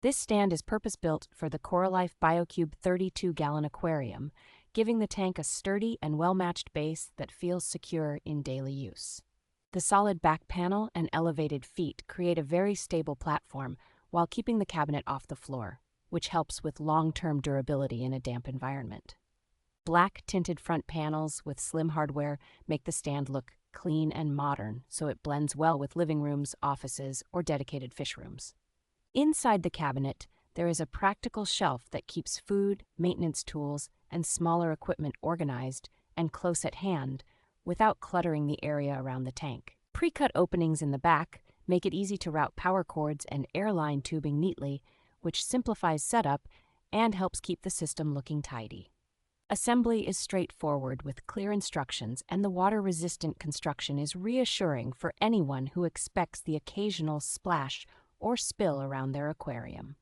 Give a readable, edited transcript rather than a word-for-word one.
This stand is purpose-built for the Coralife BioCube 32-gallon aquarium, giving the tank a sturdy and well-matched base that feels secure in daily use. The solid back panel and elevated feet create a very stable platform while keeping the cabinet off the floor, which helps with long-term durability in a damp environment. Black tinted front panels with slim hardware make the stand look clean and modern, so it blends well with living rooms, offices, or dedicated fish rooms. Inside the cabinet, there is a practical shelf that keeps food, maintenance tools, and smaller equipment organized and close at hand without cluttering the area around the tank. Pre-cut openings in the back make it easy to route power cords and airline tubing neatly, which simplifies setup and helps keep the system looking tidy. Assembly is straightforward with clear instructions, and the water-resistant construction is reassuring for anyone who expects the occasional splash or spill around their aquarium.